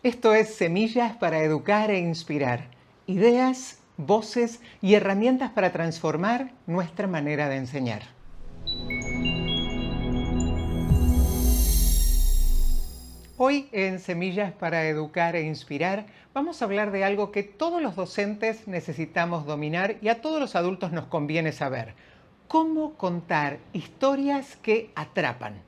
Esto es Semillas para Educar e Inspirar. Ideas, voces y herramientas para transformar nuestra manera de enseñar. Hoy en Semillas para Educar e Inspirar vamos a hablar de algo que todos los docentes necesitamos dominar y a todos los adultos nos conviene saber. Cómo contar historias que atrapan.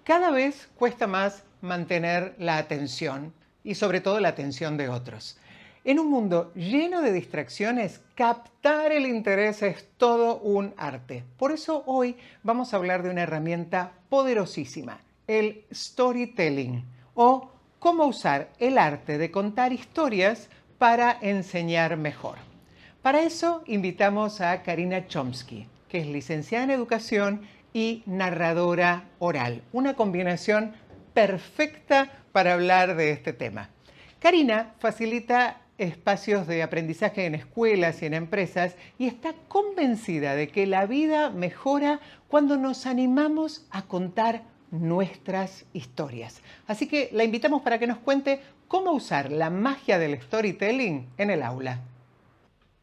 Cada vez cuesta más mantener la atención y sobre todo la atención de otros. En un mundo lleno de distracciones, captar el interés es todo un arte. Por eso hoy vamos a hablar de una herramienta poderosísima, el storytelling, o cómo usar el arte de contar historias para enseñar mejor. Para eso invitamos a Karina Chomsky, que es licenciada en educación y narradora oral. Una combinación perfecta para hablar de este tema. Karina facilita espacios de aprendizaje en escuelas y en empresas y está convencida de que la vida mejora cuando nos animamos a contar nuestras historias. Así que la invitamos para que nos cuente cómo usar la magia del storytelling en el aula.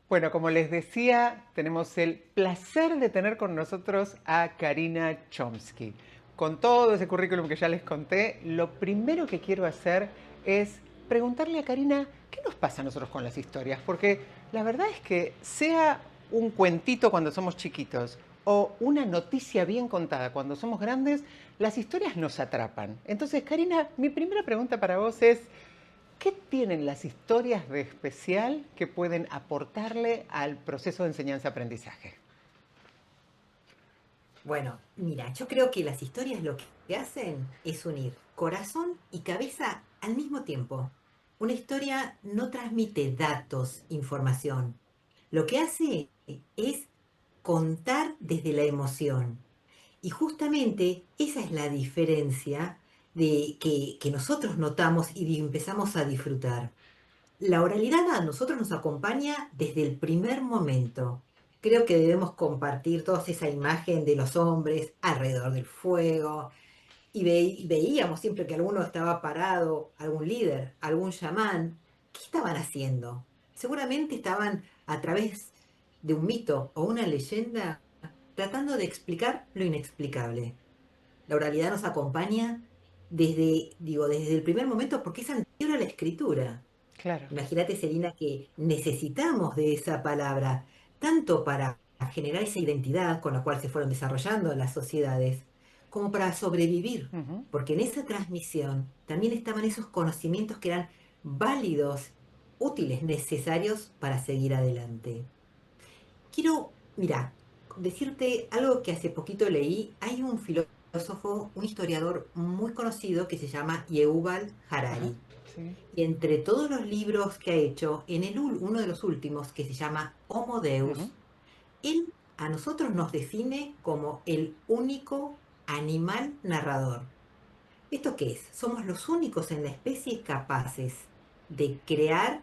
Bueno, como les decía, tenemos el placer de tener con nosotros a Karina Chomsky. Con todo ese currículum que ya les conté, lo primero que quiero hacer es preguntarle a Karina qué nos pasa a nosotros con las historias, porque la verdad es que sea un cuentito cuando somos chiquitos o una noticia bien contada cuando somos grandes, las historias nos atrapan. Entonces, Karina, mi primera pregunta para vos es, ¿qué tienen las historias de especial que pueden aportarle al proceso de enseñanza-aprendizaje? Bueno, mira, yo creo que las historias lo que hacen es unir corazón y cabeza al mismo tiempo. Una historia no transmite datos, información. Lo que hace es contar desde la emoción. Y justamente esa es la diferencia que nosotros notamos y empezamos a disfrutar. La oralidad a nosotros nos acompaña desde el primer momento. Creo que debemos compartir toda esa imagen de los hombres alrededor del fuego y veíamos siempre que alguno estaba parado, algún líder, algún chamán. ¿Qué estaban haciendo? Seguramente estaban a través de un mito o una leyenda tratando de explicar lo inexplicable. La oralidad nos acompaña desde el primer momento porque es anterior a la escritura. Claro. Imagínate, Selina, que necesitamos de esa palabra, tanto para generar esa identidad con la cual se fueron desarrollando las sociedades, como para sobrevivir, Ujú. porque en esa transmisión también estaban esos conocimientos que eran válidos, útiles, necesarios para seguir adelante. Quiero, mira, decirte algo que hace poquito leí. Hay un filósofo, un historiador muy conocido que se llama Yuval Ajá. Harari. Sí. Y entre todos los libros que ha hecho, uno de los últimos, que se llama Homo Ujú. Deus, él a nosotros nos define como el único animal narrador. ¿Esto qué es? Somos los únicos en la especie capaces de crear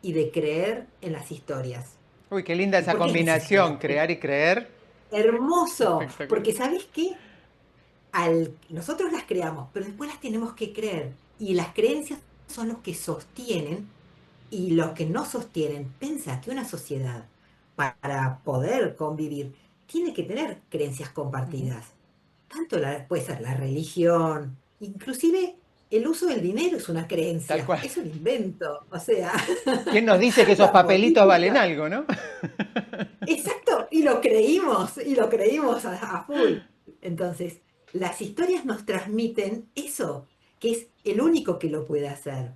y de creer en las historias. Uy, qué linda ¿Y esa por qué es combinación, necesario? crear y creer. Hermoso, Espectacular. porque ¿sabés qué? Nosotros las creamos, pero después las tenemos que creer. Y las creencias son los que sostienen y los que no sostienen. Piensa que una sociedad, para poder convivir, tiene que tener creencias Ujú. compartidas. Puede ser la religión, inclusive el uso del dinero es una Tal creencia, cual. es un invento. O sea, ¿Quién nos dice que esos la papelitos valen política. algo, no? Exacto, y lo creímos a full. Entonces, las historias nos transmiten eso, que es el único que lo puede hacer.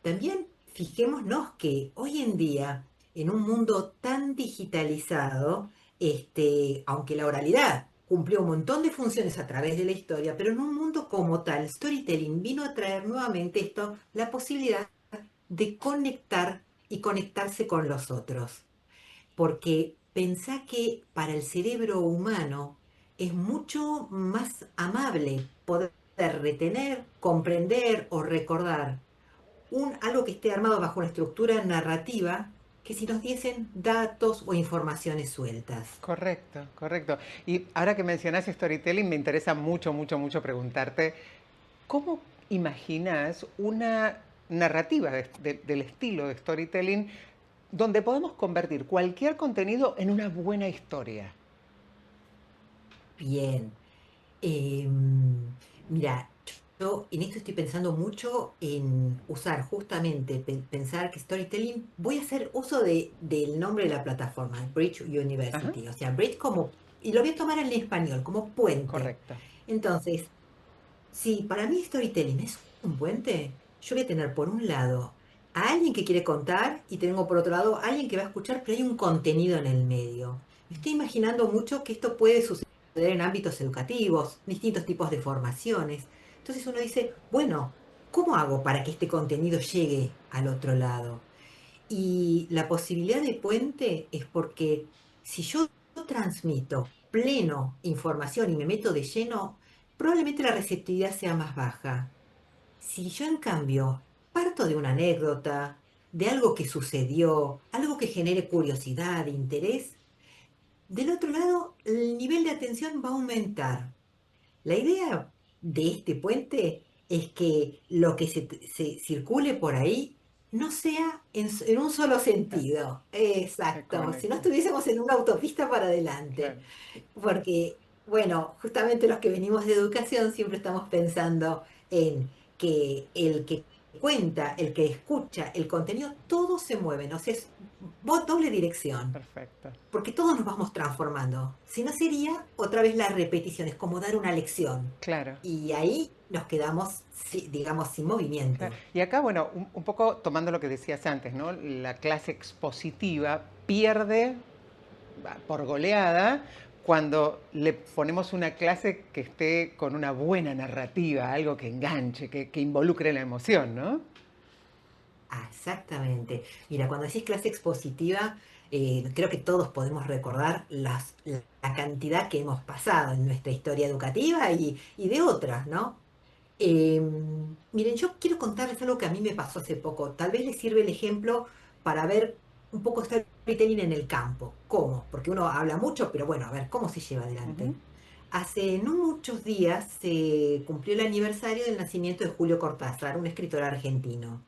También fijémonos que hoy en día, en un mundo tan digitalizado, aunque la oralidad cumplió un montón de funciones a través de la historia, pero en un mundo como tal, storytelling vino a traer nuevamente esto, la posibilidad de conectar y conectarse con los otros. Porque pensá que para el cerebro humano es mucho más amable poder retener, comprender o recordar algo que esté armado bajo una estructura narrativa que si nos diesen datos o informaciones sueltas. Correcto, correcto. Y ahora que mencionas storytelling, me interesa mucho preguntarte, ¿cómo imaginas una narrativa del estilo de storytelling donde podemos convertir cualquier contenido en una buena historia. Bien. Mira, yo en esto estoy pensando mucho en usar justamente, pensar que storytelling, voy a hacer uso del nombre de la plataforma, Bridge Ajá, University, o sea, Bridge como, y lo voy a tomar en español, como puente. correcto. Entonces, si para mí storytelling es un puente, yo voy a tener por un lado a alguien que quiere contar y tengo por otro lado a alguien que va a escuchar, pero hay un contenido en el medio. Me estoy imaginando mucho que esto puede suceder en ámbitos educativos, distintos tipos de formaciones. Entonces uno dice, bueno, ¿cómo hago para que este contenido llegue al otro lado? Y la posibilidad de puente es porque si yo transmito pleno información y me meto de lleno, probablemente la receptividad sea más baja. Si yo en cambio parto de una anécdota, de algo que sucedió, algo que genere curiosidad, interés, del otro lado el nivel de atención va a aumentar. La idea de este puente es que lo que se circule por ahí no sea en un solo sentido. Se Exacto. Si no conecte, estuviésemos en una autopista para adelante. claro. Porque, bueno, justamente los que venimos de educación siempre estamos pensando en que el que cuenta, el que escucha, el contenido, todo se mueve, ¿no? O sea, es doble dirección Perfecto. porque todos nos vamos transformando. Si no sería otra vez la repetición, es como dar una lección. Claro. Y ahí nos quedamos, digamos, sin Claro. movimiento. Y acá, bueno, un poco tomando lo que decías antes, ¿no? La clase expositiva pierde por goleada cuando le ponemos una clase que esté con una buena narrativa, algo que enganche, que involucre la emoción, ¿no? Ah, exactamente. Mira, cuando decís clase expositiva, creo que todos podemos recordar la cantidad que hemos pasado en nuestra historia educativa y de otras, ¿no? Miren, yo quiero contarles algo que a mí me pasó hace poco. Tal vez les sirve el ejemplo para ver un poco storytelling en el campo. ¿Cómo? Porque uno habla mucho, pero bueno, a ver, ¿cómo se lleva Ujú. adelante? Hace no muchos días se cumplió el aniversario del nacimiento de Julio Cortázar, un escritor argentino.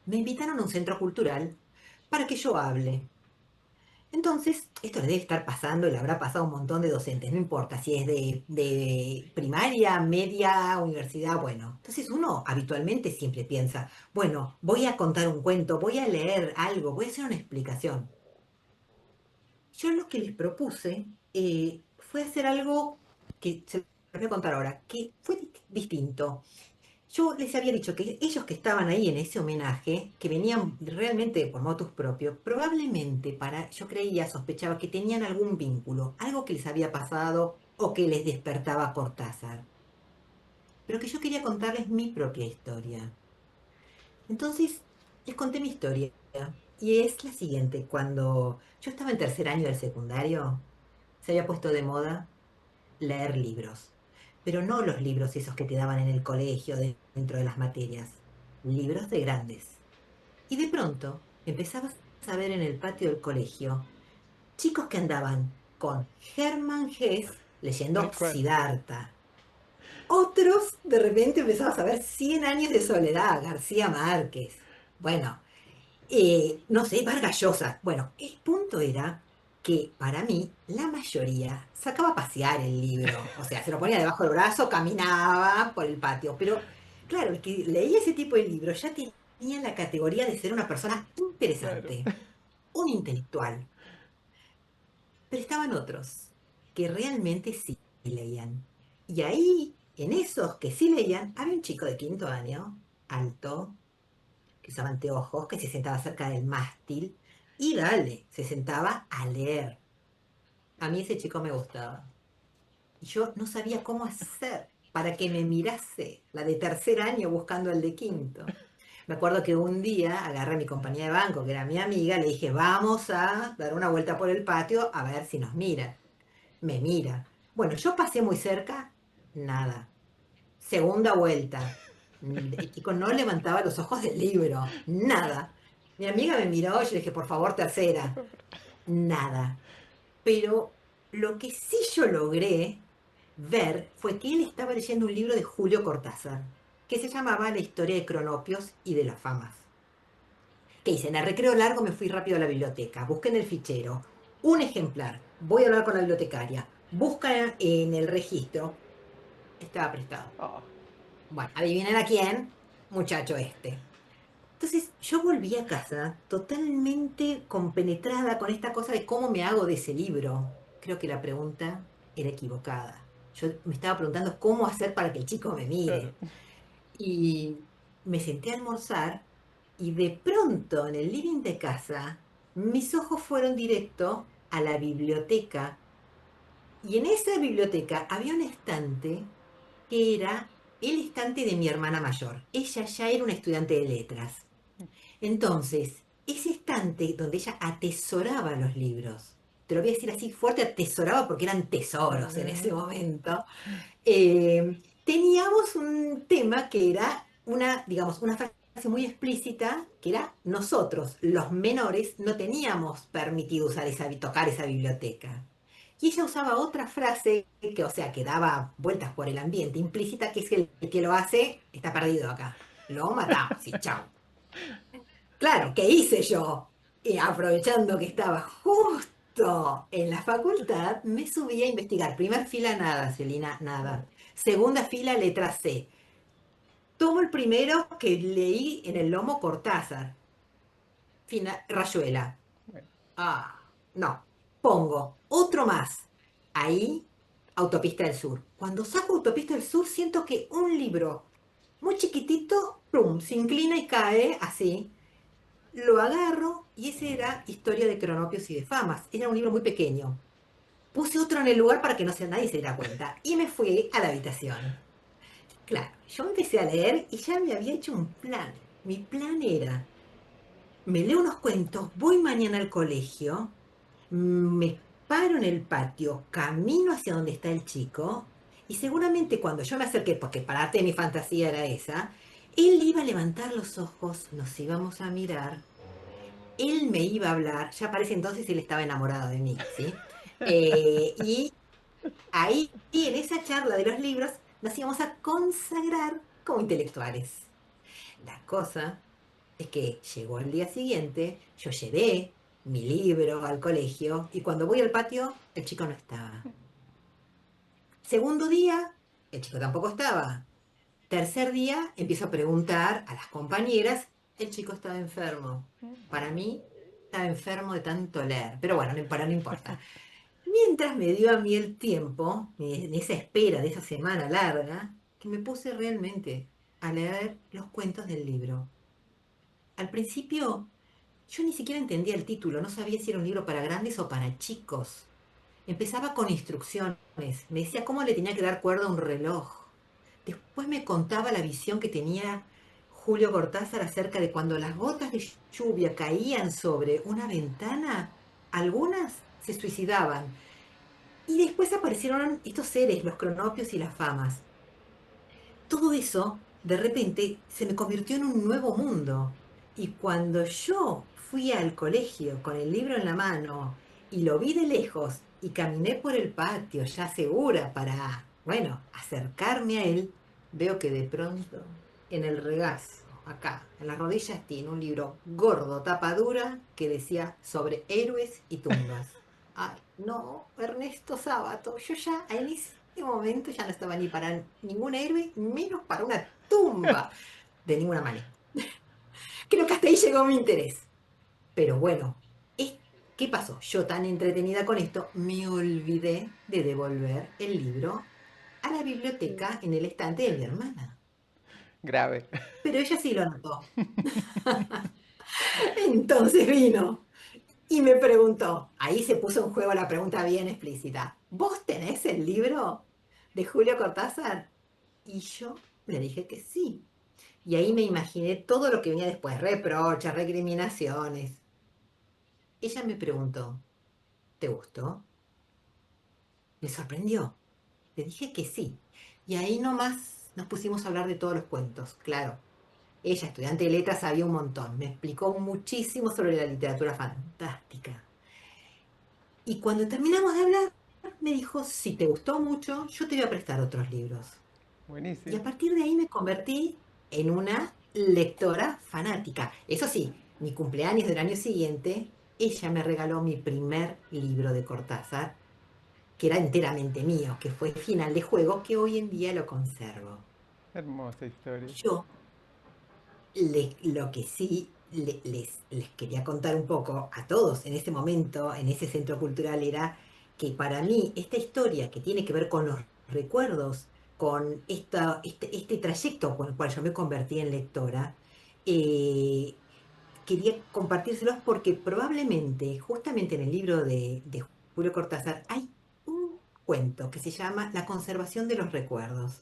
Me invitaron a un centro cultural para que yo hable. Entonces, esto le debe estar pasando, y le habrá pasado a un montón de docentes, no importa si es de primaria, media, universidad, bueno. Entonces uno habitualmente siempre piensa, bueno, voy a contar un cuento, voy a leer algo, voy a hacer una explicación. Yo lo que les propuse fue hacer algo que se lo voy a contar ahora, que fue distinto. Yo les había dicho que ellos que estaban ahí en ese homenaje, que venían realmente por motus propios, probablemente yo creía, sospechaba que tenían algún vínculo, algo que les había pasado o que les despertaba Cortázar, pero que yo quería contarles mi propia historia. Entonces, les conté mi historia y es la siguiente. Cuando yo estaba en tercer año del secundario, se había puesto de moda leer libros, pero no los libros esos que te daban en el colegio dentro de las materias, libros de grandes. Y de pronto empezabas a ver en el patio del colegio chicos que andaban con Hermann Hesse leyendo Tal cual. Siddhartha. Otros, de repente empezabas a ver Cien años de soledad, García Márquez. Bueno, no sé, Vargas Llosa. Bueno, el punto era que para mí la mayoría sacaba a pasear el libro, o sea, se lo ponía debajo del brazo, caminaba por el patio, pero claro, el que leía ese tipo de libros ya tenía la categoría de ser una persona Claro. interesante, un intelectual, pero estaban otros que realmente sí leían. Y ahí, en esos que sí leían, había un chico de quinto año, alto, que usaba anteojos, que se sentaba cerca del mástil y dale, se sentaba a leer. A mí ese chico me gustaba. Y yo no sabía cómo hacer para que me mirase la de tercer año buscando al de quinto. Me acuerdo que un día agarré a mi compañía de banco, que era mi amiga, le dije, vamos a dar una vuelta por el patio a ver si nos mira. Me mira. Bueno, yo pasé muy cerca, nada. Segunda vuelta. El chico no levantaba los ojos del libro, nada. Mi amiga me miró y yo le dije, por favor, tercera. Nada. Pero lo que sí yo logré ver fue que él estaba leyendo un libro de Julio Cortázar, que se llamaba La historia de Cronopios y de las famas. ¿Qué hice? En el recreo largo me fui rápido a la biblioteca, busqué en el fichero un ejemplar, voy a hablar con la bibliotecaria, busca en el registro, estaba prestado. Oh, Bueno, adivinen a quién, muchacho este. Entonces yo volví a casa totalmente compenetrada con esta cosa de cómo me hago de ese libro. Creo que la pregunta era equivocada. Yo me estaba preguntando cómo hacer para que el chico me claro. mire. Y me senté a almorzar y de pronto en el living de casa mis ojos fueron directo a la biblioteca. Y en esa biblioteca había un estante que era el estante de mi hermana mayor. Ella ya era una estudiante de letras. Entonces, ese estante donde ella atesoraba los libros, te lo voy a decir así fuerte, atesoraba porque eran tesoros en ese momento, teníamos un tema que era una, digamos, una frase muy explícita, que era nosotros, los menores, no teníamos permitido usar tocar esa biblioteca. Y ella usaba otra frase que, o sea, que daba vueltas por el ambiente, implícita, que es que el que lo hace está perdido acá. Lo matamos y chau. Claro, ¿qué hice yo? Y aprovechando que estaba justo en la facultad, me subí a investigar. Primer fila, nada, Celina, nada. Segunda fila, letra C. Tomo el primero que leí en el lomo Cortázar. Rayuela. Bueno, Ah, no. Pongo otro más. Ahí, Autopista del Sur. Cuando saco Autopista del Sur, siento que un libro muy chiquitito, plum, se inclina y cae así. Lo agarro y ese era Historia de Cronopios y de Famas. Era un libro muy pequeño. Puse otro en el lugar para que nadie se diera cuenta y me fui a la habitación. Claro, yo empecé a leer y ya me había hecho un plan. Mi plan era, me leo unos cuentos, voy mañana al colegio, me paro en el patio, camino hacia donde está el chico y seguramente cuando yo me acerqué, porque parte de mi fantasía era esa, él iba a levantar los ojos, nos íbamos a mirar, él me iba a hablar, ya parece entonces él estaba enamorado de mí, ¿sí? Y ahí, y en esa charla de los libros, nos íbamos a consagrar como intelectuales. La cosa es que llegó el día siguiente, yo llevé mi libro al colegio y cuando voy al patio, el chico no estaba. Segundo día, el chico tampoco estaba. Tercer día, empiezo a preguntar a las compañeras, el chico estaba enfermo. Para mí, estaba enfermo de tanto leer, pero bueno, no importa. Mientras me dio a mí el tiempo, en esa espera de esa semana larga, que me puse realmente a leer los cuentos del libro. Al principio, yo ni siquiera entendía el título, no sabía si era un libro para grandes o para chicos. Empezaba con instrucciones, me decía cómo le tenía que dar cuerda a un reloj. Después me contaba la visión que tenía Julio Cortázar acerca de cuando las gotas de lluvia caían sobre una ventana, algunas se suicidaban. Y después aparecieron estos seres, los cronopios y las famas. Todo eso, de repente, se me convirtió en un nuevo mundo. Y cuando yo fui al colegio con el libro en la mano y lo vi de lejos y caminé por el patio ya segura para, bueno, acercarme a él, veo que de pronto en el regazo, acá, en las rodillas, tiene un libro gordo, tapa dura, que decía sobre héroes y tumbas. Ay, no, Ernesto Sábato, yo ya en ese momento ya no estaba ni para ningún héroe, menos para una tumba, de ninguna manera. Creo que hasta ahí llegó mi interés. Pero bueno, es- ¿qué pasó? Yo tan entretenida con esto, me olvidé de devolver el libro a la biblioteca en el estante de mi hermana. grave. Pero ella sí lo notó. Entonces vino y me preguntó, ahí se puso en juego la pregunta bien explícita, ¿vos tenés el libro de Julio Cortázar? Y yo le dije que sí. Y ahí me imaginé todo lo que venía después, reproches, recriminaciones. Ella me preguntó, ¿te gustó? Me sorprendió. Le dije que sí. Y ahí nomás nos pusimos a hablar de todos los cuentos, claro. Ella, estudiante de letras, sabía un montón. Me explicó muchísimo sobre la literatura fantástica. Y cuando terminamos de hablar, me dijo, si te gustó mucho, yo te voy a prestar otros libros. Y Buenísimo. a partir de ahí me convertí en una lectora fanática. Eso sí, mi cumpleaños del año siguiente, ella me regaló mi primer libro de Cortázar, que era enteramente mío, que fue Final de Juego, que hoy en día lo conservo. Hermosa historia. Yo lo que sí les quería contar un poco a todos en ese momento, en ese centro cultural, era que para mí esta historia que tiene que ver con los recuerdos, con este trayecto con el cual yo me convertí en lectora, eh, quería compartírselos porque probablemente, justamente en el libro de Julio Cortázar, hay un cuento que se llama La conservación de los recuerdos.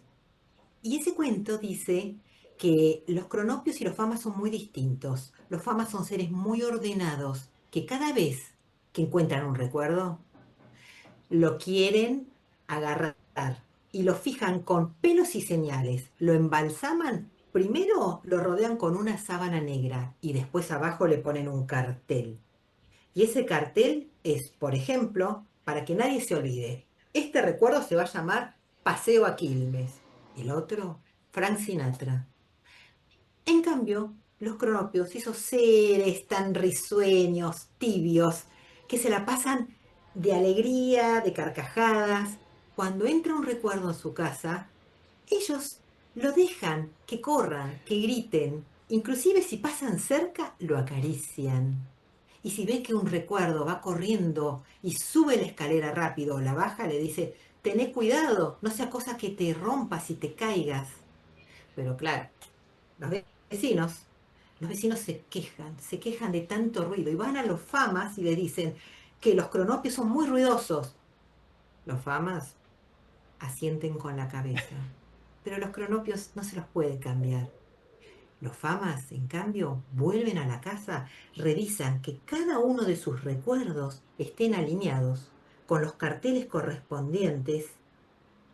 Y ese cuento dice que los cronopios y los famas son muy distintos. Los famas son seres muy ordenados, que cada vez que encuentran un recuerdo, lo quieren agarrar y lo fijan con pelos y señales. Lo embalsaman, primero lo rodean con una sábana negra y después abajo le ponen un cartel. Y ese cartel es, por ejemplo, para que nadie se olvide, este recuerdo se va a llamar Paseo a Quilmes. El otro, Frank Sinatra. En cambio, los cronopios, esos seres tan risueños, tibios, que se la pasan de alegría, de carcajadas, cuando entra un recuerdo en su casa, ellos lo dejan que corran, que griten, inclusive si pasan cerca, lo acarician. Y si ve que un recuerdo va corriendo y sube la escalera rápido o la baja, le dice, tené cuidado, no sea cosa que te rompas y te caigas. Pero claro, los vecinos, los vecinos se quejan de tanto ruido y van a los famas y le dicen que los cronopios son muy ruidosos. Los famas asienten con la cabeza, pero los cronopios no se los puede cambiar. Los famas, en cambio, vuelven a la casa, revisan que cada uno de sus recuerdos estén alineados con los carteles correspondientes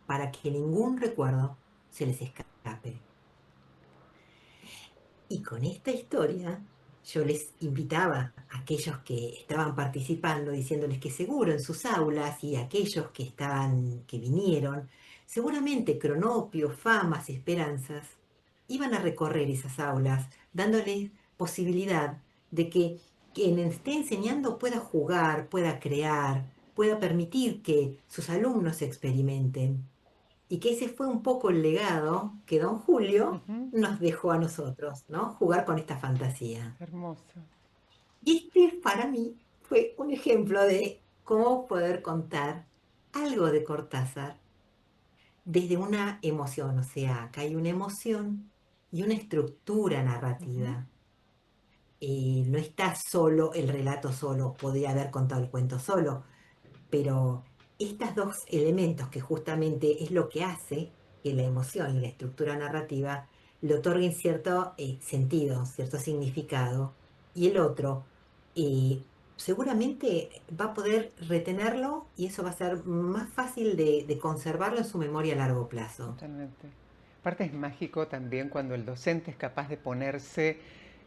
para que ningún recuerdo se les escape. Y con esta historia yo les invitaba a aquellos que estaban participando, diciéndoles que seguro en sus aulas y aquellos que vinieron, seguramente Cronopio, Famas, Esperanzas, iban a recorrer esas aulas, dándoles posibilidad de que quien esté enseñando pueda jugar, pueda crear, pueda permitir que sus alumnos experimenten. Y que ese fue un poco el legado que don Julio Ujú. nos dejó a nosotros, ¿no? Jugar con esta fantasía. Hermoso. Y este para mí fue un ejemplo de cómo poder contar algo de Cortázar desde una emoción, o sea, acá hay una emoción y una estructura Ujú. narrativa. No está solo el relato solo, podría haber contado el cuento solo, pero estos dos elementos, que justamente es lo que hace que la emoción y la estructura narrativa le otorguen cierto sentido, cierto significado, y el otro seguramente va a poder retenerlo y eso va a ser más fácil de conservarlo en su memoria a largo plazo. Totalmente. Aparte es mágico también cuando el docente es capaz de ponerse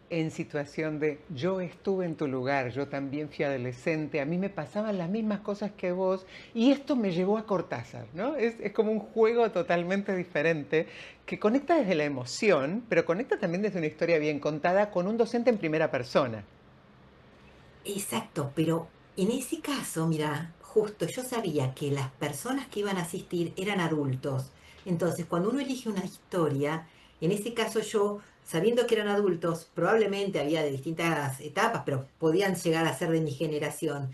en situación de yo estuve en tu lugar, yo también fui adolescente, a mí me pasaban las mismas cosas que vos y esto me llevó a Cortázar, ¿no? Es como un juego totalmente diferente que conecta desde la emoción, pero conecta también desde una historia bien contada con un docente en primera persona. Exacto, pero en ese caso, mira, justo yo sabía que las personas que iban a asistir eran adultos. Entonces, cuando uno elige una historia, en ese caso yo, sabiendo que eran adultos, probablemente había de distintas etapas, pero podían llegar a ser de mi generación,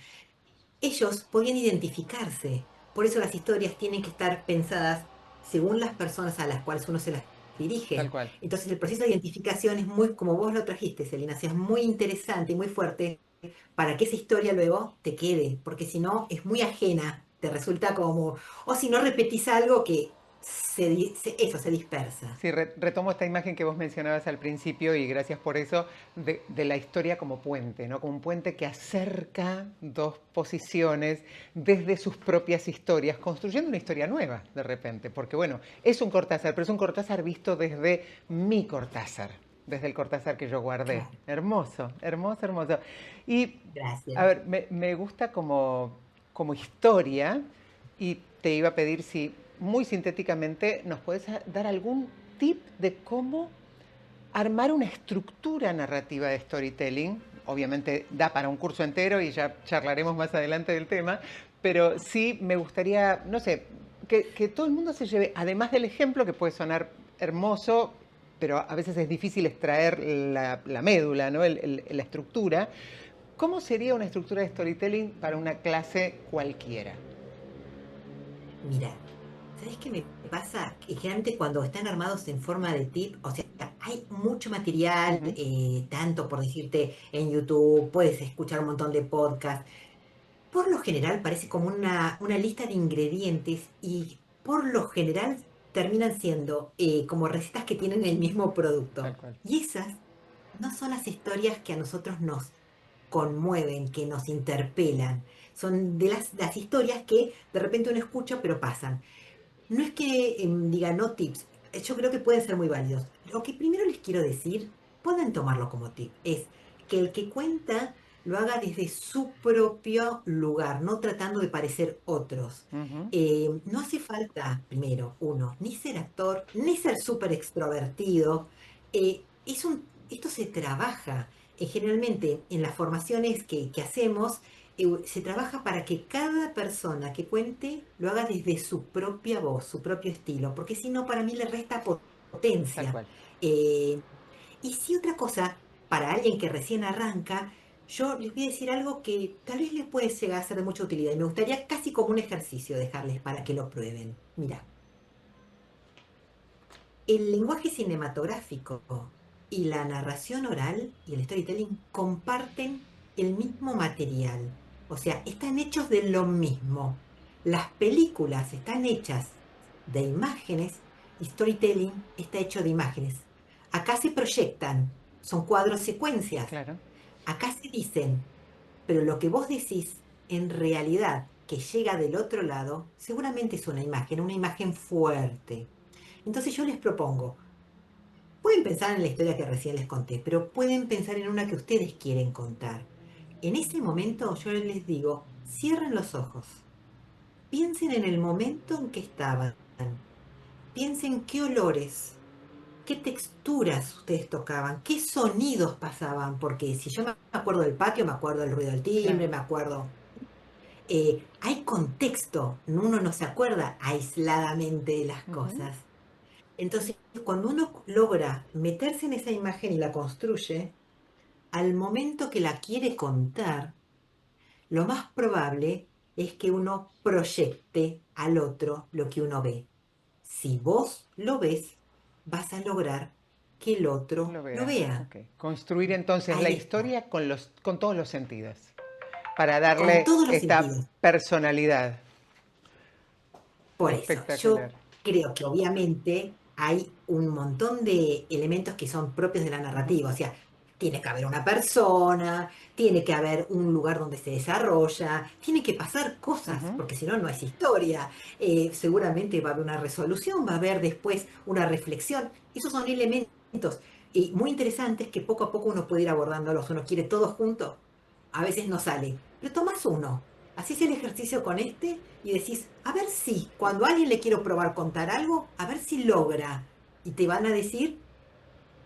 ellos podían identificarse. Por eso las historias tienen que estar pensadas según las personas a las cuales uno se las Tal dirige. cual. Entonces, el proceso de identificación es muy, como vos lo trajiste, Celina, o sea, es muy interesante y muy fuerte para que esa historia luego te quede, porque si no es muy ajena, te resulta como, o si no repetís algo que eso se dispersa. Sí, retomo esta imagen que vos mencionabas al principio y gracias por eso, de la historia como puente, ¿no? Como un puente que acerca dos posiciones desde sus propias historias, construyendo una historia nueva de repente, porque bueno, es un Cortázar, pero es un Cortázar visto desde mi Cortázar, desde el Cortázar que yo guardé. Claro, Hermoso, hermoso, hermoso. Y a gracias. ver, me gusta como historia y te iba a pedir si muy sintéticamente nos puedes dar algún tip de cómo armar una estructura narrativa de storytelling. Obviamente da para un curso entero y ya charlaremos más adelante del tema, pero sí me gustaría, no sé, que todo el mundo se lleve, además del ejemplo que puede sonar hermoso, pero a veces es difícil extraer la médula, ¿no? La estructura. ¿Cómo sería una estructura de storytelling para una clase cualquiera? Mira, ¿sabes qué me pasa? Que generalmente cuando están armados en forma de tip, o sea, hay mucho material, Ujú. tanto por decirte en YouTube, puedes escuchar un montón de podcasts. Por lo general parece como una lista de ingredientes y por lo general terminan siendo como recetas que tienen el mismo Tal producto. cual. Y esas no son las historias que a nosotros nos conmueven, que nos interpelan. Son de las historias que de repente uno escucha pero pasan. No es que diga no tips, yo creo que pueden ser muy válidos. Lo que primero les quiero decir, pueden tomarlo como tip, es que el que cuenta lo haga desde su propio lugar, no tratando de parecer otros. Ujú. No hace falta, primero, uno, ni ser actor, ni ser súper extrovertido. Esto se trabaja. Generalmente en las formaciones que hacemos, se trabaja para que cada persona que cuente lo haga desde su propia voz, su propio estilo, porque si no, para mí le resta Tal potencia. cual. Eh, y si otra cosa, para alguien que recién arranca, yo les voy a decir algo que tal vez les puede llegar a ser de mucha utilidad y me gustaría casi como un ejercicio dejarles para que lo prueben. Mira, el lenguaje cinematográfico y la narración oral y el storytelling comparten el mismo material. O sea, están hechos de lo mismo. Las películas están hechas de imágenes y storytelling está hecho de imágenes. Acá se proyectan, son cuadros secuencias. Claro. Acá se dicen, pero lo que vos decís en realidad que llega del otro lado, seguramente es una imagen fuerte. Entonces yo les propongo, pueden pensar en la historia que recién les conté, pero pueden pensar en una que ustedes quieren contar. En ese momento yo les digo, cierren los ojos, piensen en el momento en que estaban, piensen qué olores, qué texturas ustedes tocaban, qué sonidos pasaban, porque si yo me acuerdo del patio, me acuerdo del ruido del Claro. timbre, me acuerdo. Hay contexto, uno no se acuerda aisladamente de las Ujú. cosas. Entonces, cuando uno logra meterse en esa imagen y la construye, al momento que la quiere contar, lo más probable es que uno proyecte al otro lo que uno ve. Si vos lo ves, vas a lograr que el otro Lo lo vea. vea. Ok. Construir entonces la Ahí está, historia con todos los sentidos, para con darle todos los esta sentidos. personalidad. Por eso, Espectacular. yo creo que obviamente hay un montón de elementos que son propios de la Ujú. narrativa, o sea, tiene que haber una persona, tiene que haber un lugar donde se desarrolla, tiene que pasar cosas, Ujú. porque si no, no es historia. Seguramente va a haber una resolución, va a haber después una reflexión. Esos son elementos muy interesantes que poco a poco uno puede ir abordándolos. Uno quiere todos juntos, a veces no sale, pero tomas uno. Hacés el ejercicio con este y decís, a ver si, cuando a alguien le quiero probar contar algo, a ver si logra. Y te van a decir,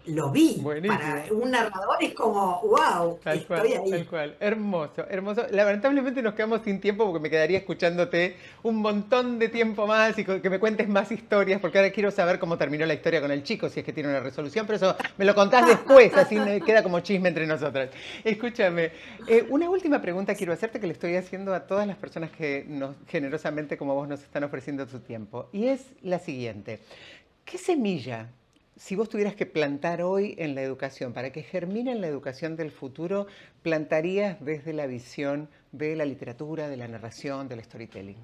lo vi. Para Buenísimo. un narrador es como, wow, Tal cual, estoy tal ahí. cual. Hermoso, hermoso. Lamentablemente nos quedamos sin tiempo porque me quedaría escuchándote un montón de tiempo más y que me cuentes más historias, porque ahora quiero saber cómo terminó la historia con el chico, si es que tiene una resolución, pero eso me lo contás después, así queda como chisme entre nosotras. Escúchame, una última pregunta quiero hacerte que le estoy haciendo a todas las personas que generosamente como vos nos están ofreciendo su tiempo, y es la siguiente. ¿Qué semilla, si vos tuvieras que plantar hoy en la educación, para que germine en la educación del futuro, plantarías desde la visión de la literatura, de la narración, del storytelling?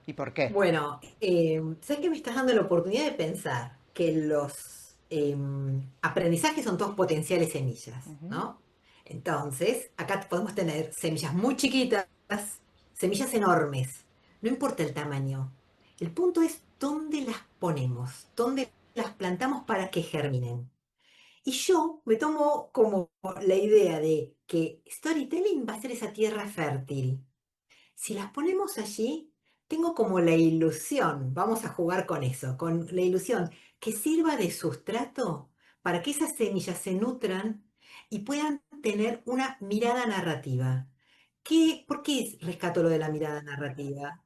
¿Y por qué? Bueno, sé que me estás dando la oportunidad de pensar que los aprendizajes son todos potenciales semillas, Ujú. ¿no? Entonces, acá podemos tener semillas muy chiquitas, semillas enormes, no importa el tamaño. El punto es dónde las ponemos, dónde las plantamos para que germinen. Y yo me tomo como la idea de que storytelling va a ser esa tierra fértil. Si las ponemos allí, Tengo como la ilusión, vamos a jugar con eso, con la ilusión que sirva de sustrato para que esas semillas se nutran y puedan tener una mirada narrativa. ¿Por qué rescato lo de la mirada narrativa?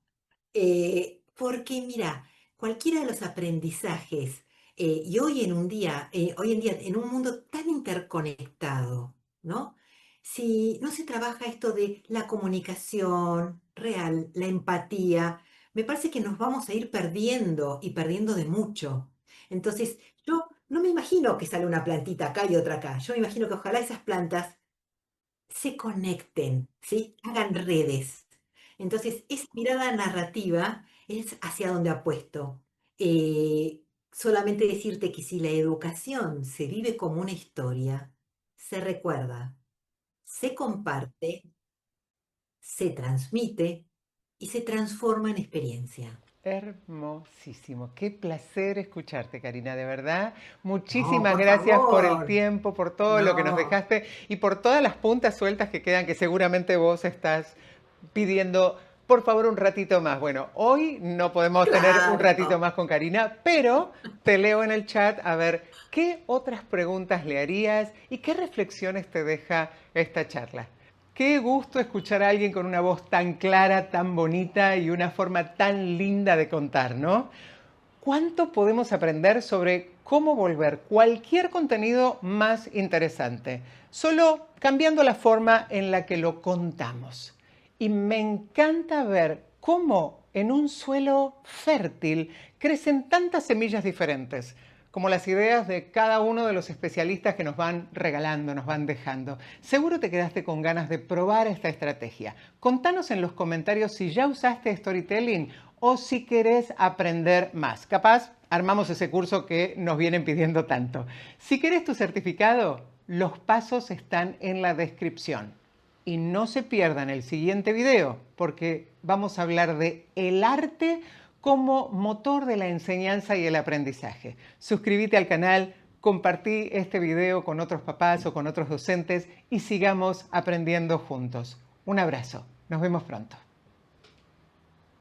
Porque mira, cualquiera de los aprendizajes, y hoy en día, en un mundo tan interconectado, ¿no? Si no se trabaja esto de la comunicación real, la empatía, me parece que nos vamos a ir perdiendo y perdiendo de mucho. Entonces, yo no me imagino que sale una plantita acá y otra acá. Yo me imagino que ojalá esas plantas se conecten, ¿sí? Hagan redes. Entonces, esa mirada narrativa es hacia donde apuesto. Solamente decirte que si la educación se vive como una historia, se recuerda, se comparte, se transmite y se transforma en experiencia. Hermosísimo. Qué placer escucharte, Karina, de verdad. No, Muchísimas por gracias por el favor, tiempo, por todo lo que nos no, dejaste y por todas las puntas sueltas que quedan, que seguramente vos estás pidiendo, por favor, un ratito más. Bueno, hoy no podemos tener un ratito claro. más con Karina, pero te leo en el chat a ver qué otras preguntas le harías y qué reflexiones te deja esta charla. Qué gusto escuchar a alguien con una voz tan clara, tan bonita y una forma tan linda de contar, ¿no? ¿Cuánto podemos aprender sobre cómo volver cualquier contenido más interesante? Solo cambiando la forma en la que lo contamos. Y me encanta ver cómo en un suelo fértil crecen tantas semillas diferentes, como las ideas de cada uno de los especialistas que nos van regalando, nos van dejando. Seguro te quedaste con ganas de probar esta estrategia. Contanos en los comentarios si ya usaste storytelling o si querés aprender más. Capaz armamos ese curso que nos vienen pidiendo tanto. Si querés tu certificado, los pasos están en la descripción. Y no se pierdan el siguiente video porque vamos a hablar de el arte como motor de la enseñanza y el aprendizaje. Suscríbete al canal, compartí este video con otros papás o con otros docentes y sigamos aprendiendo juntos. Un abrazo. Nos vemos pronto.